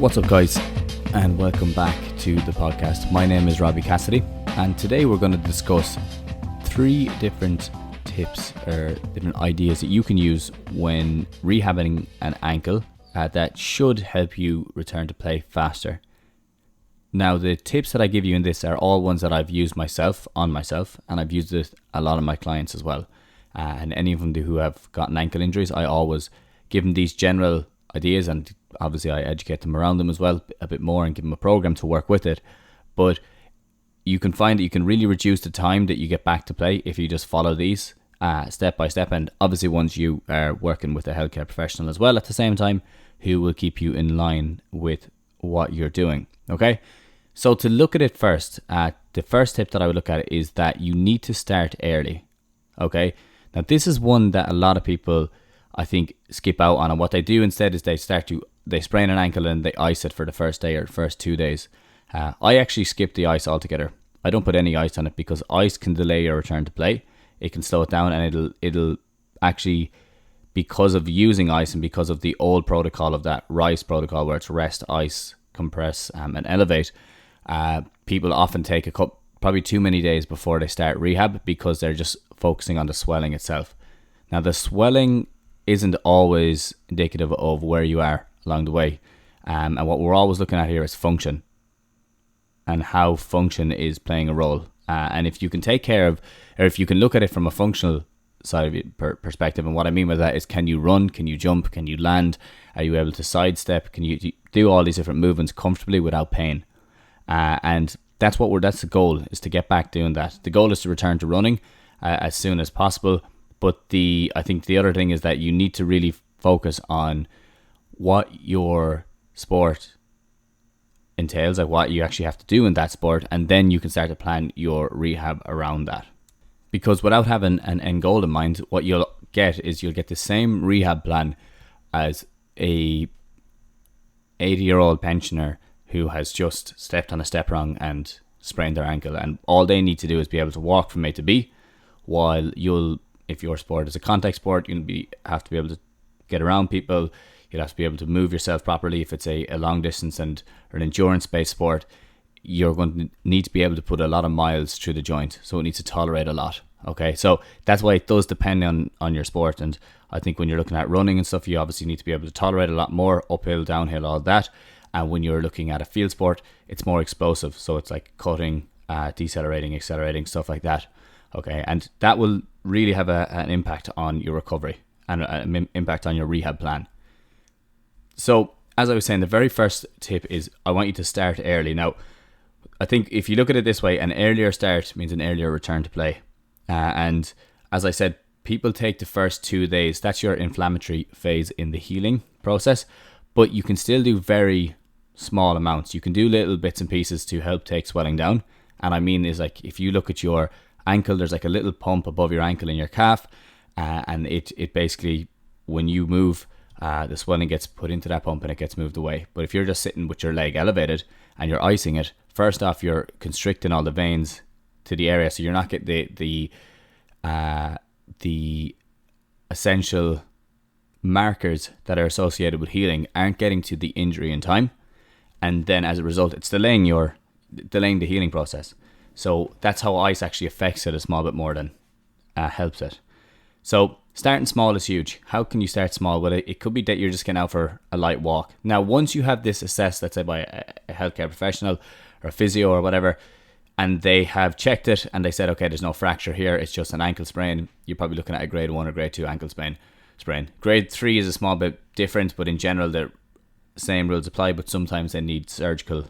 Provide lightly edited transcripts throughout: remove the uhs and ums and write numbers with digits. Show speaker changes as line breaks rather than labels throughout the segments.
What's up, guys, and welcome back to the podcast. My name is Robbie Cassidy, and today we're going to discuss 3 different tips or different ideas that you can use when rehabbing an ankle that should help you return to play faster. Now, the tips that I give you in this are all ones that I've used on myself, and I've used it a lot of my clients as well. And any of them who have gotten ankle injuries, I always give them these general ideas, and obviously I educate them around them as well a bit more and give them a program to work with it. But you can find that you can really reduce the time that you get back to play if you just follow these step by step, and obviously once you are working with a healthcare professional as well at the same time, who will keep you in line with what you're doing. Okay, so to look at it first, the first tip that I would look at is that you need to start early. Okay, now this is one that a lot of people, I think, skip out on, and what they do instead is they sprain an ankle and they ice it for the first day or first 2 days. I actually skip the ice altogether. I don't put any ice on it because ice can delay your return to play. It can slow it down, and it'll actually, because of using ice and because of the old protocol of that RICE protocol where it's rest, ice, compress, and elevate, people often take probably too many days before they start rehab because they're just focusing on the swelling itself. Now, the swelling isn't always indicative of where you are along the way, and what we're always looking at here is function and how function is playing a role. And if you can take care of, or if you can look at it from a functional side of it perspective, and what I mean by that is, can you run, can you jump, can you land, are you able to sidestep, can you do all these different movements comfortably without pain? And that's the goal, is to get back doing that. The goal is to return to running as soon as possible. But I think the other thing is that you need to really focus on what your sport entails, like what you actually have to do in that sport, and then you can start to plan your rehab around that. Because without having an end goal in mind, what you'll get the same rehab plan as a 80-year-old pensioner who has just stepped on a step wrong and sprained their ankle, and all they need to do is be able to walk from A to B, while if your sport is a contact sport, you'll have to be able to get around people. You'll have to be able to move yourself properly. If it's a long distance or an endurance-based sport, you're going to need to be able to put a lot of miles through the joint, so it needs to tolerate a lot. Okay, so that's why it does depend on your sport. And I think when you're looking at running and stuff, you obviously need to be able to tolerate a lot more, uphill, downhill, all that. And when you're looking at a field sport, it's more explosive, so it's like cutting, decelerating, accelerating, stuff like that. Okay, and that will really have an impact on your recovery and an impact on your rehab plan. So, as I was saying, the very first tip is I want you to start early. Now, I think if you look at it this way, an earlier start means an earlier return to play. And as I said, people take the first 2 days. That's your inflammatory phase in the healing process. But you can still do very small amounts. You can do little bits and pieces to help take swelling down. And I mean is, like, if you look at your ankle, there's like a little pump above your ankle in your calf, and it basically, when you move, the swelling gets put into that pump and it gets moved away. But if you're just sitting with your leg elevated and you're icing it, first off, you're constricting all the veins to the area, so you're not getting the essential markers that are associated with healing aren't getting to the injury in time, and then as a result, it's delaying the healing process. So that's how ice actually affects it a small bit more than helps it. So starting small is huge. How can you start small? Well, it could be that you're just getting out for a light walk. Now, once you have this assessed, let's say by a healthcare professional or a physio or whatever, and they have checked it and they said, okay, there's no fracture here, it's just an ankle sprain, you're probably looking at a grade 1 or grade 2 ankle sprain. Grade 3 is a small bit different, but in general, the same rules apply, but sometimes they need surgical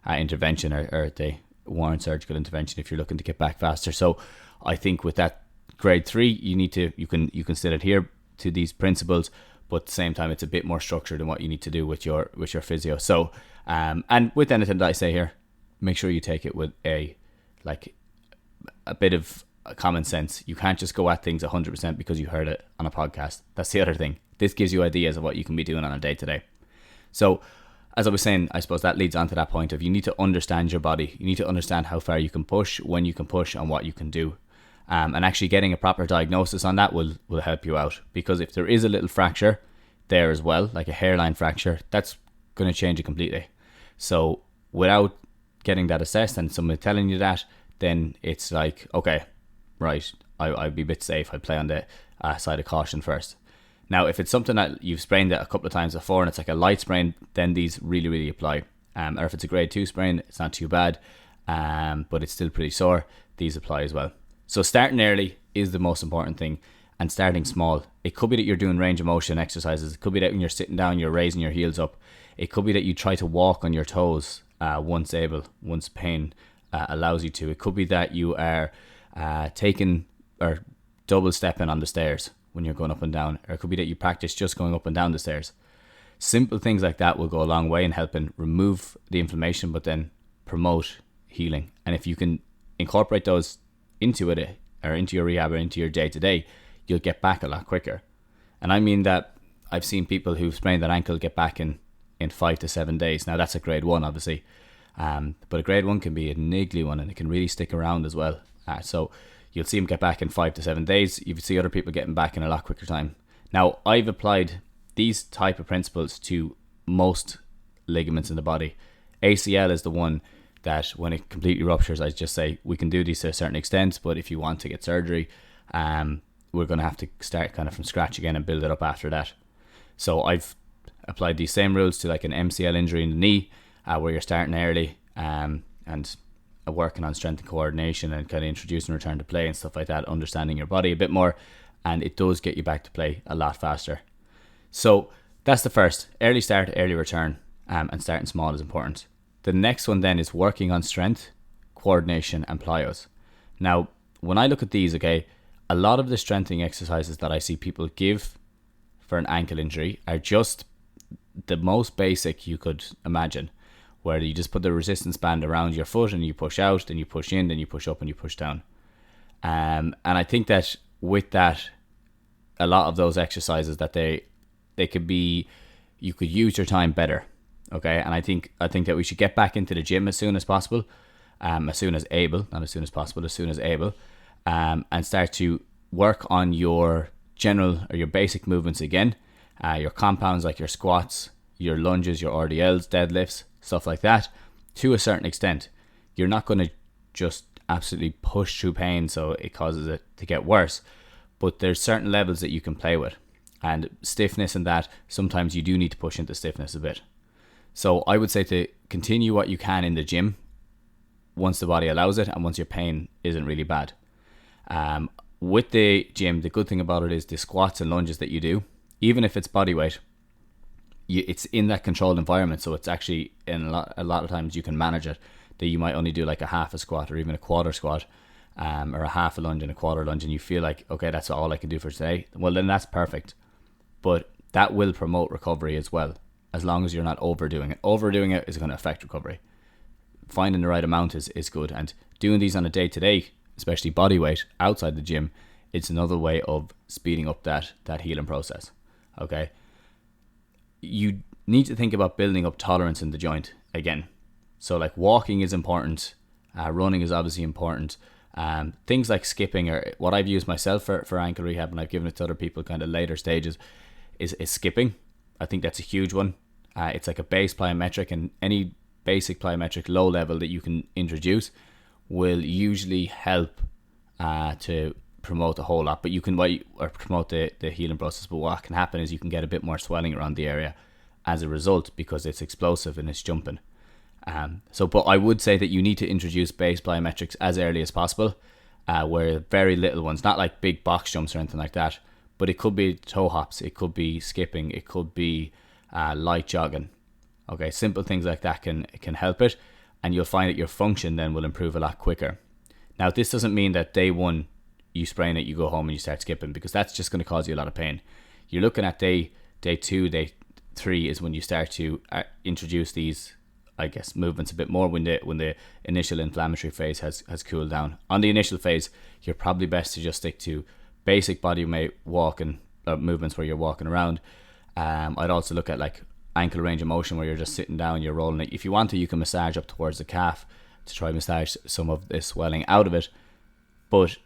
intervention, or they warrant surgical intervention if you're looking to get back faster. So I think with that grade 3, you can still adhere to these principles, but at the same time it's a bit more structured than what you need to do with your physio. So and with anything that I say here, make sure you take it with a bit of common sense. You can't just go at things 100% because you heard it on a podcast. That's the other thing. This gives you ideas of what you can be doing on a day to day. So as I was saying, I suppose that leads on to that point of, you need to understand your body. You need to understand how far you can push, when you can push, and what you can do. And actually getting a proper diagnosis on that will help you out. Because if there is a little fracture there as well, like a hairline fracture, that's going to change it completely. So without getting that assessed and someone telling you that, then it's like, okay, right, I'd be a bit safe. I'd play on the side of caution first. Now, if it's something that you've sprained it a couple of times before and it's like a light sprain, then these really, really apply. Or if it's a grade 2 sprain, it's not too bad, but it's still pretty sore, these apply as well. So starting early is the most important thing, and starting small. It could be that you're doing range of motion exercises. It could be that when you're sitting down, you're raising your heels up. It could be that you try to walk on your toes once pain allows you to. It could be that you are taking or double stepping on the stairs when you're going up and down. Or it could be that you practice just going up and down the stairs. Simple things like that will go a long way in helping remove the inflammation, but then promote healing. And if you can incorporate those into it, or into your rehab or into your day-to-day, you'll get back a lot quicker. And I mean that I've seen people who've sprained their ankle get back in 5 to 7 days. Now that's a grade 1 obviously, but a grade 1 can be a niggly one, and it can really stick around as well. So you'll see them get back in 5 to 7 days. You see other people getting back in a lot quicker time. Now I've applied these type of principles to most ligaments in the body. ACL is the one that when it completely ruptures, I just say we can do these to a certain extent, but if you want to get surgery, we're going to have to start kind of from scratch again and build it up after that. So I've applied these same rules to like an MCL injury in the knee, where you're starting early and working on strength and coordination and kind of introducing return to play and stuff like that, understanding your body a bit more, and it does get you back to play a lot faster. So that's the first, early start, early return, and starting small is important. The next one then is working on strength, coordination and plyos. Now, when I look at these, okay, a lot of the strengthening exercises that I see people give for an ankle injury are just the most basic you could imagine, where you just put the resistance band around your foot and you push out, then you push in, then you push up and you push down. And I think that with that, a lot of those exercises that they could be, you could use your time better. Okay, and I think that we should get back into the gym as soon as possible, as soon as able, not as soon as possible, as soon as able, and start to work on your general or your basic movements again, your compounds like your squats, your lunges, your RDLs, deadlifts, stuff like that, to a certain extent. You're not going to just absolutely push through pain so it causes it to get worse, but there's certain levels that you can play with, and stiffness and that, sometimes you do need to push into stiffness a bit. So I would say to continue what you can in the gym once the body allows it and once your pain isn't really bad. With the gym, the good thing about it is the squats and lunges that you do, even if it's body weight, it's in that controlled environment. So it's actually, in a lot of times you can manage it, that you might only do like a half a squat or even a quarter squat, or a half a lunge and a quarter lunge, and you feel like, okay, that's all I can do for today. Well, then that's perfect. But that will promote recovery as well, as long as you're not overdoing it. Overdoing it is going to affect recovery. Finding the right amount is good. And doing these on a day-to-day, especially body weight, outside the gym, it's another way of speeding up that healing process. Okay? You need to think about building up tolerance in the joint again. So like walking is important. Running is obviously important. Things like skipping, or what I've used myself for ankle rehab, and I've given it to other people kind of later stages, is skipping. I think that's a huge one. It's like a base plyometric, and any basic plyometric low level that you can introduce will usually help to promote a whole lot. But you can promote the healing process. But what can happen is you can get a bit more swelling around the area as a result, because it's explosive and it's jumping. But I would say that you need to introduce base plyometrics as early as possible, where very little ones, not like big box jumps or anything like that, but it could be toe hops, it could be skipping, it could be light jogging. Okay, simple things like that can help it, and you'll find that your function then will improve a lot quicker. Now, this doesn't mean that day one you sprain it, you go home and you start skipping, because that's just going to cause you a lot of pain. You're looking at day 2, day 3 is when you start to introduce these, I guess, movements a bit more, when the initial inflammatory phase has cooled down. On the initial phase, you're probably best to just stick to basic body weight walking movements where you're walking around. I'd also look at like ankle range of motion, where you're just sitting down, you're rolling it. If you want to, you can massage up towards the calf to try and massage some of the swelling out of it, but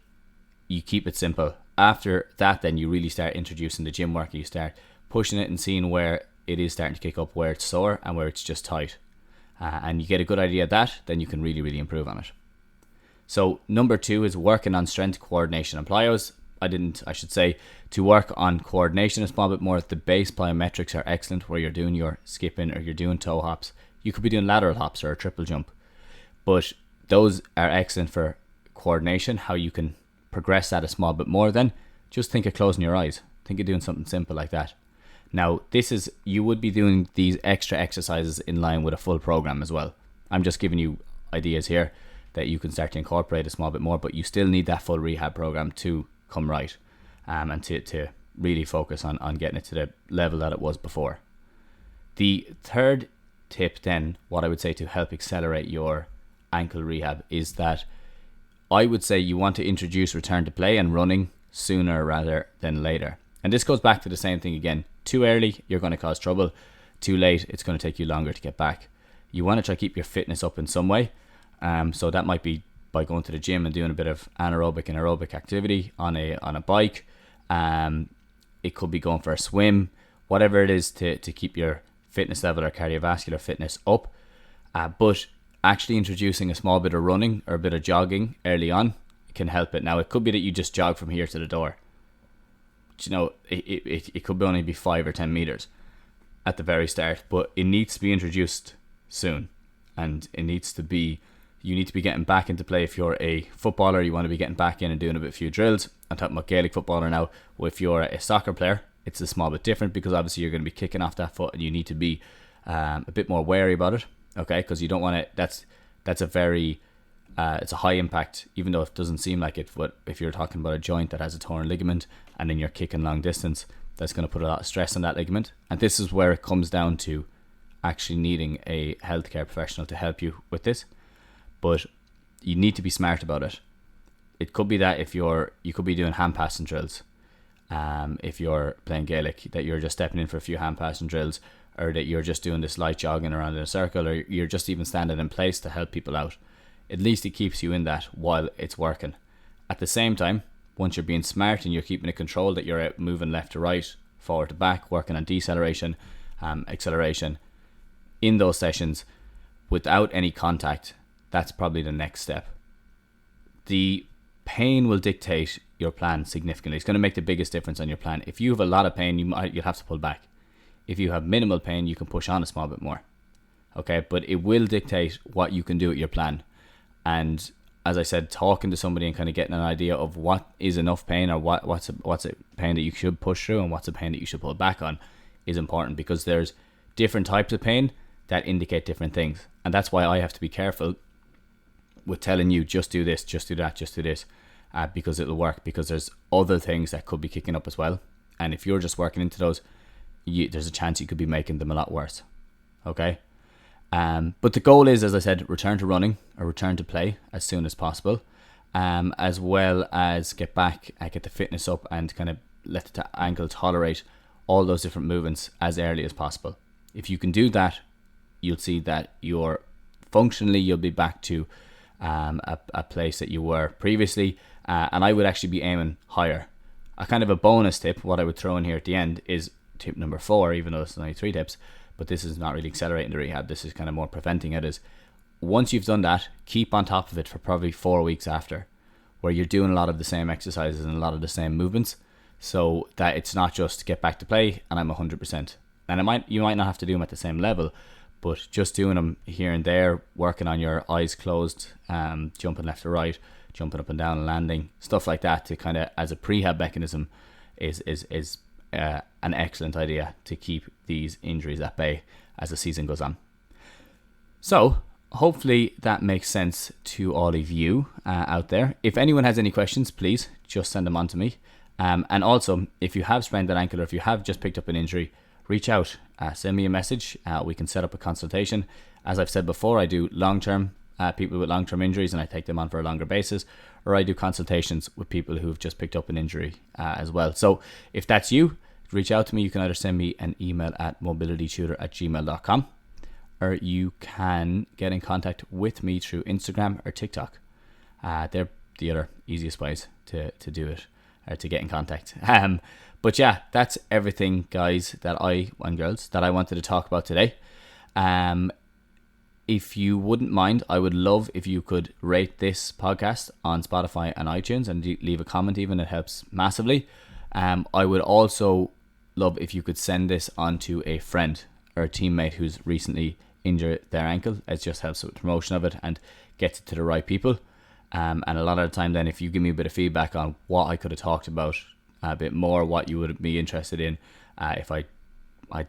you keep it simple. After that, then you really start introducing the gym work. You start pushing it and seeing where it is starting to kick up, where it's sore and where it's just tight. And you get a good idea of that, then you can really, really improve on it. So number 2 is working on strength, coordination and plyos. I should say to work on coordination a small bit more. The base plyometrics are excellent, where you're doing your skipping or you're doing toe hops. You could be doing lateral hops or a triple jump, but those are excellent for coordination. How you can progress that a small bit more, then just think of closing your eyes. Think of doing something simple like that. Now, you would be doing these extra exercises in line with a full program as well. I'm just giving you ideas here that you can start to incorporate a small bit more, but you still need that full rehab program to come right, and to really focus on getting it to the level that it was before. The third tip then, what I would say to help accelerate your ankle rehab, is that I would say you want to introduce return to play and running sooner rather than later. And this goes back to the same thing again. Too early, you're going to cause trouble. Too late, it's going to take you longer to get back. You want to try to keep your fitness up in some way. So that might be by going to the gym and doing a bit of anaerobic and aerobic activity on a bike. It could be going for a swim, whatever it is to keep your fitness level or cardiovascular fitness up. But actually introducing a small bit of running or a bit of jogging early on can help it. Now, it could be that you just jog from here to the door. You know, it could only be 5 or 10 meters at the very start, but it needs to be introduced soon, and you need to be getting back into play. If you're a footballer, you want to be getting back in and doing a few drills. I'm talking about Gaelic footballer now. Well, if you're a soccer player, it's a small bit different, because obviously you're going to be kicking off that foot and you need to be a bit more wary about it, okay? Because you don't want to, that's a very it's a high impact, even though it doesn't seem like it. But if you're talking about a joint that has a torn ligament and then you're kicking long distance, that's going to put a lot of stress on that ligament. And this is where it comes down to actually needing a healthcare professional to help you with this. But you need to be smart about it. It could be that you could be doing hand passing drills. If you're playing Gaelic, that you're just stepping in for a few hand passing drills, or that you're just doing this light jogging around in a circle, or you're just even standing in place to help people out. At least it keeps you in that while it's working. At the same time, once you're being smart and you're keeping it controlled, that you're out moving left to right, forward to back, working on deceleration, acceleration in those sessions without any contact, that's probably the next step. The pain will dictate your plan significantly. It's going to make the biggest difference on your plan. If you have a lot of pain, you'll have to pull back. If you have minimal pain, you can push on a small bit more. Okay, but it will dictate what you can do with your plan. And as I said, talking to somebody and kind of getting an idea of what is enough pain, or what's a pain that you should push through and what's a pain that you should pull back on is important, because there's different types of pain that indicate different things. And that's why I have to be careful with telling you just do this, just do that, just do this, because it'll work, because there's other things that could be kicking up as well. And if you're just working into those, there's a chance you could be making them a lot worse. Okay? But the goal is, as I said, return to running or return to play as soon as possible, as well as get back, get the fitness up, and kind of let the ankle tolerate all those different movements as early as possible. If you can do that, you'll see that you'll be back to a place that you were previously, and I would actually be aiming higher. A kind of a bonus tip, what I would throw in here at the end, is tip number 4, even though it's only 3 tips, but this is not really accelerating the rehab, this is kind of more preventing it, is once you've done that, keep on top of it for probably 4 weeks after, where you're doing a lot of the same exercises and a lot of the same movements, so that it's not just get back to play and I'm 100%. And you might not have to do them at the same level, but just doing them here and there, working on your eyes closed, jumping left to right, jumping up and down and landing, stuff like that, to kind of as a prehab mechanism is an excellent idea to keep these injuries at bay as the season goes on. So hopefully that makes sense to all of you out there. If anyone has any questions, please just send them on to me. And also, if you have sprained an ankle, or if you have just picked up an injury, reach out, send me a message. We can set up a consultation. As I've said before, I do long-term people with long-term injuries, and I take them on for a longer basis, or I do consultations with people who've just picked up an injury as well. So if that's you, reach out to me. You can either send me an email at mobilitytutor@gmail.com, or you can get in contact with me through Instagram or TikTok. They're the other easiest ways to do it. or to get in contact. But yeah, that's everything, guys, and girls, that I wanted to talk about today. If you wouldn't mind, I would love if you could rate this podcast on Spotify and iTunes and leave a comment even. It helps massively. I would also love if you could send this on to a friend or a teammate who's recently injured their ankle. It just helps with the promotion of it and gets it to the right people. And a lot of the time then, if you give me a bit of feedback on what I could have talked about a bit more, what you would be interested in, if I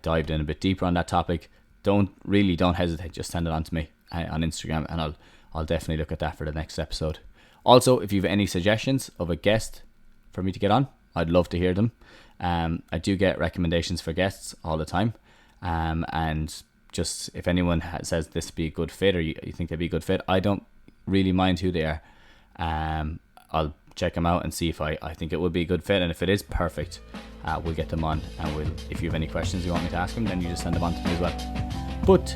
dived in a bit deeper on that topic, don't hesitate, just send it on to me on Instagram, and I'll definitely look at that for the next episode. Also, if you have any suggestions of a guest for me to get on, I'd love to hear them. I do get recommendations for guests all the time, and just if anyone says this would be a good fit, or you think they'd be a good fit, I don't really mind who they are. I'll check them out and see if I think it would be a good fit, and if it is, perfect. We'll get them on, and if you have any questions you want me to ask them, then you just send them on to me as well. But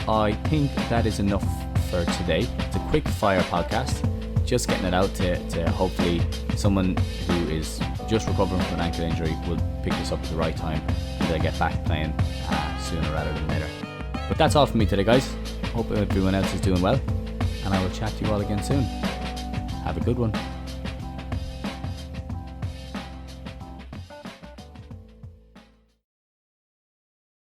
I think that is enough for today. It's a quick fire podcast, just getting it out to hopefully someone who is just recovering from an ankle injury will pick this up at the right time and they get back playing sooner rather than later. But that's all from me today, guys. Hope everyone else is doing well, and I will chat to you all again soon. Have a good one.